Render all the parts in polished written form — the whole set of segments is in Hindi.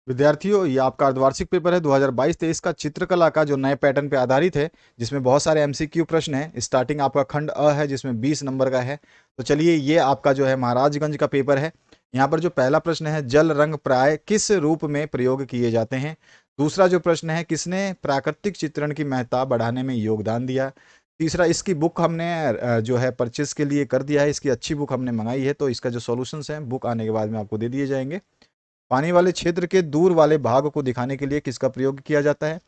विद्यार्थियों, ये आपका अर्धवार्षिक पेपर है 2022-23 का चित्रकला का, जो नए पैटर्न पे आधारित है, जिसमें बहुत सारे एमसीक्यू प्रश्न हैं। स्टार्टिंग आपका खंड अ है, जिसमें 20 नंबर का है। तो चलिए, ये आपका जो है महाराजगंज का पेपर है। यहाँ पर जो पहला प्रश्न है, जल रंग प्राय किस रूप में प्रयोग किए जाते हैं। दूसरा जो प्रश्न है, किसने प्राकृतिक चित्रण की महत्ता बढ़ाने में योगदान दिया। तीसरा, इसकी बुक हमने जो है परचेज के लिए कर दिया है, इसकी अच्छी बुक हमने मंगाई है, तो इसका जो सॉल्यूशंस हैं बुक आने के बाद में आपको दे दिए जाएंगे। पानी वाले क्षेत्र के दूर वाले भाग को दिखाने के लिए किसका प्रयोग किया जाता है।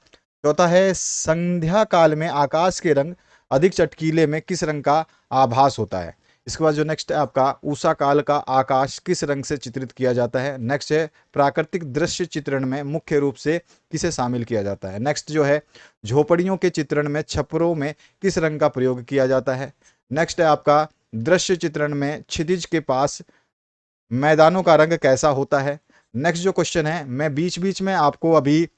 चौथा है, संध्या काल में आकाश के रंग अधिक चटकीले में किस रंग का आभास होता है। इसके बाद जो नेक्स्ट है आपका, उषा काल का आकाश किस रंग से चित्रित किया जाता है। नेक्स्ट है, प्राकृतिक दृश्य चित्रण में मुख्य रूप से किसे शामिल किया जाता है। नेक्स्ट जो है, झोपड़ियों के चित्रण में छपरों में किस रंग का प्रयोग किया जाता है। नेक्स्ट है आपका, दृश्य चित्रण में क्षितिज के पास मैदानों का रंग कैसा होता है। नेक्स्ट जो क्वेश्चन है, मैं बीच बीच में आपको अभी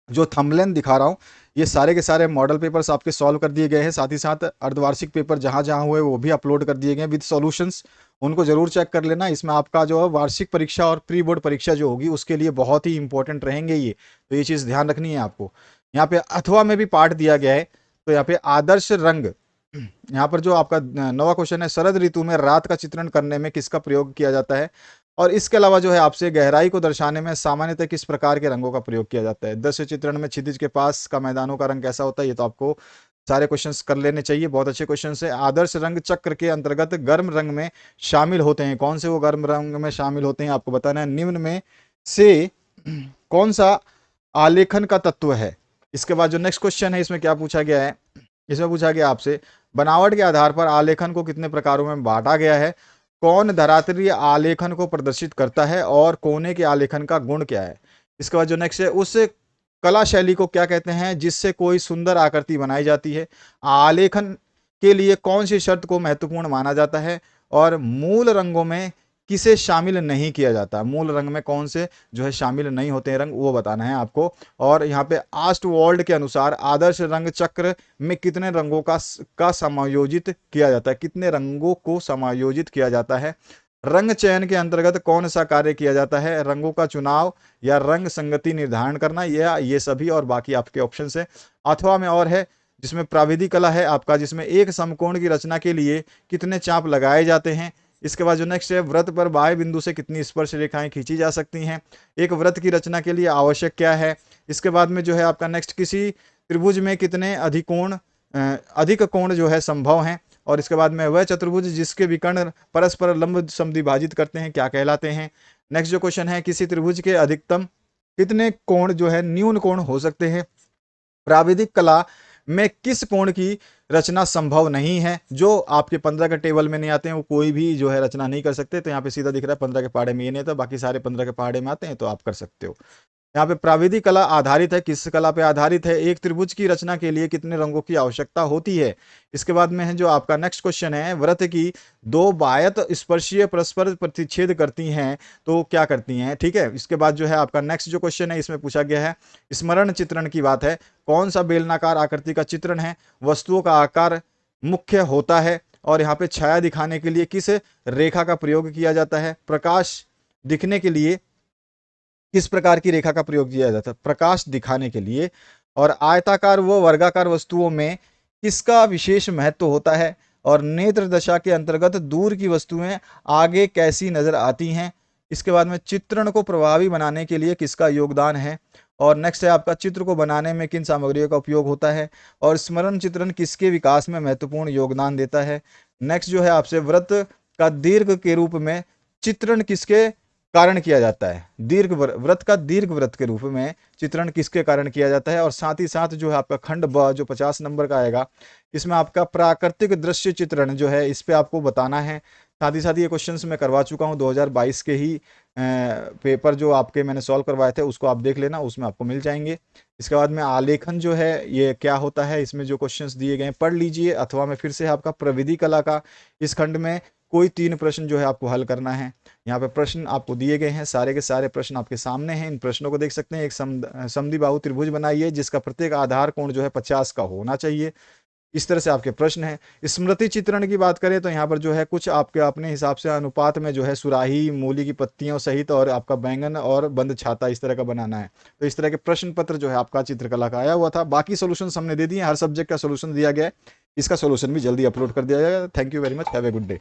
जो थंबनेल दिखा रहा हूँ, ये सारे के सारे मॉडल पेपर्स आपके सॉल्व कर दिए गए हैं। साथ ही साथ अर्धवार्षिक पेपर जहाँ जहाँ हुए वो भी अपलोड कर दिए गए हैं विद सॉल्यूशंस। उनको जरूर चेक कर लेना। इसमें आपका जो है वार्षिक परीक्षा और प्री बोर्ड परीक्षा जो होगी उसके लिए बहुत ही इंपॉर्टेंट रहेंगे ये, तो ये चीज़ ध्यान रखनी है आपको। यहाँ पे अथवा में भी पार्ट दिया गया है, तो यहाँ पे आदर्श रंग, यहाँ पर जो आपका नवा क्वेश्चन है, शरद ऋतु में रात का चित्रण करने में किसका प्रयोग किया जाता है। और इसके अलावा जो है आपसे गहराई को दर्शाने में सामान्यतः किस प्रकार के रंगों का प्रयोग किया जाता है। दृश्य चित्रण में क्षितिज के पास का मैदानों का रंग कैसा होता है, ये तो आपको सारे क्वेश्चंस कर लेने चाहिए, बहुत अच्छे क्वेश्चन है। आदर्श रंग चक्र के अंतर्गत गर्म रंग में शामिल होते हैं, कौन से वो गर्म रंग में शामिल होते हैं आपको बताना है। निम्न में से कौन सा आलेखन का तत्व है। इसके बाद जो नेक्स्ट क्वेश्चन है, इसमें क्या पूछा गया है, इसमें पूछा गया आपसे, बनावट के आधार पर आलेखन को कितने प्रकारों में बांटा गया है। कौन धरातलीय आलेखन को प्रदर्शित करता है और कोने के आलेखन का गुण क्या है। इसके बाद जो नेक्स्ट है, उस कला शैली को क्या कहते हैं जिससे कोई सुंदर आकृति बनाई जाती है। आलेखन के लिए कौन सी शर्त को महत्वपूर्ण माना जाता है। और मूल रंगों में किसे शामिल नहीं किया जाता। मूल रंग में कौन से जो है शामिल नहीं होते हैं रंग, वो बताना है आपको। और यहाँ पे आस्टवॉल्ड के अनुसार आदर्श रंग चक्र में कितने रंगों का समायोजित किया जाता है, कितने रंगों को समायोजित किया जाता है। रंग चयन के अंतर्गत कौन सा कार्य किया जाता है, रंगों का चुनाव या रंग संगति निर्धारण करना, या ये सभी और बाकी आपके ऑप्शन है। अथवा में और है, जिसमें प्राविधिक कला है आपका, जिसमें एक समकोण की रचना के लिए कितने चाप लगाए जाते हैं। इसके बाद जो नेक्स्ट है, व्रत पर बाह्य बिंदु से कितनी स्पर्श रेखाएं खींची जा सकती हैं। एक व्रत की रचना के लिए आवश्यक क्या है। इसके बाद में जो है आपका नेक्स्ट, किसी त्रिभुज में कितने अधिक कोण जो है संभव हैं। और इसके बाद में, वह चतुर्भुज जिसके विकर्ण परस्पर लंब समद्विभाजित करते हैं क्या कहलाते हैं। नेक्स्ट जो क्वेश्चन है, किसी त्रिभुज के अधिकतम कितने कोण जो है न्यून कोण हो सकते हैं। प्राविधिक कला में किस कोण की रचना संभव नहीं है। जो आपके 15 के टेबल में नहीं आते हैं वो कोई भी जो है रचना नहीं कर सकते। तो यहाँ पे सीधा दिख रहा है 15 के पहाड़े में ये नहीं था, बाकी सारे 15 के पहाड़े में आते हैं, तो आप कर सकते हो। यहाँ पे प्राविधिक कला आधारित है, किस कला पे आधारित है। एक त्रिभुज की रचना के लिए कितने रंगों की आवश्यकता होती है। इसके बाद में है जो आपका नेक्स्ट क्वेश्चन है, व्रत की दो बायत स्पर्शीय परस्पर प्रतिच्छेद करती हैं तो क्या करती हैं, ठीक है। इसके बाद जो है आपका नेक्स्ट जो क्वेश्चन है, इसमें पूछा गया है, स्मरण चित्रण की बात है, कौन सा बेलनाकार आकृति का चित्रण है, वस्तुओं का आकार मुख्य होता है। और यहाँ पे छाया दिखाने के लिए किस रेखा का प्रयोग किया जाता है। प्रकाश दिखने के लिए किस प्रकार की रेखा का प्रयोग किया जाता है, प्रकाश दिखाने के लिए। और आयताकार व वर्गाकार वस्तुओं में किसका विशेष महत्व होता है। और नेत्र दशा के अंतर्गत दूर की वस्तुएं आगे कैसी नजर आती हैं। इसके बाद में, चित्रण को प्रभावी बनाने के लिए किसका योगदान है। और नेक्स्ट है आपका, चित्र को बनाने में किन सामग्रियों का उपयोग होता है। और स्मरण चित्रण किसके विकास में महत्वपूर्ण योगदान देता है। नेक्स्ट जो है आपसे, व्रत का दीर्घ के रूप में चित्रण किसके कारण किया जाता है। दीर्घ व्रत का दीर्घ व्रत के रूप में चित्रण किसके कारण किया जाता है। और साथ ही साथ जो है आपका खंड ब जो 50 नंबर का आएगा, इसमें आपका प्राकृतिक दृश्य चित्रण जो है इस पे आपको बताना है। साथ ही साथ ये क्वेश्चंस मैं करवा चुका हूँ 2022 के ही पेपर जो आपके मैंने सॉल्व करवाए थे, उसको आप देख लेना, उसमें आपको मिल जाएंगे। इसके बाद में आलेखन जो है ये क्या होता है, इसमें जो क्वेश्चंस दिए गए पढ़ लीजिए। अथवा में फिर से आपका प्रविधि कला का इस खंड में कोई 3 प्रश्न जो है आपको हल करना है। यहाँ पे प्रश्न आपको दिए गए हैं, सारे के सारे प्रश्न आपके सामने हैं। इन प्रश्नों को देख सकते हैं। एक समद्विबाहु त्रिभुज बनाइए जिसका प्रत्येक आधार कोण जो है 50 का होना चाहिए। इस तरह से आपके प्रश्न हैं। स्मृति चित्रण की बात करें तो यहाँ पर जो है कुछ आपके अपने हिसाब से अनुपात में जो है सुराही, मूली की पत्तियों सहित और आपका बैंगन और बंद छाता इस तरह का बनाना है। तो इस तरह के प्रश्न पत्र जो है आपका चित्रकला का आया हुआ था। बाकी सोल्यूशन हमने दे दिए, हर सब्जेक्ट का सोल्यूशन दिया गया है। इसका सोल्यूशन भी जल्दी अपलोड कर दिया जाएगा। Thank you very much, have a good day.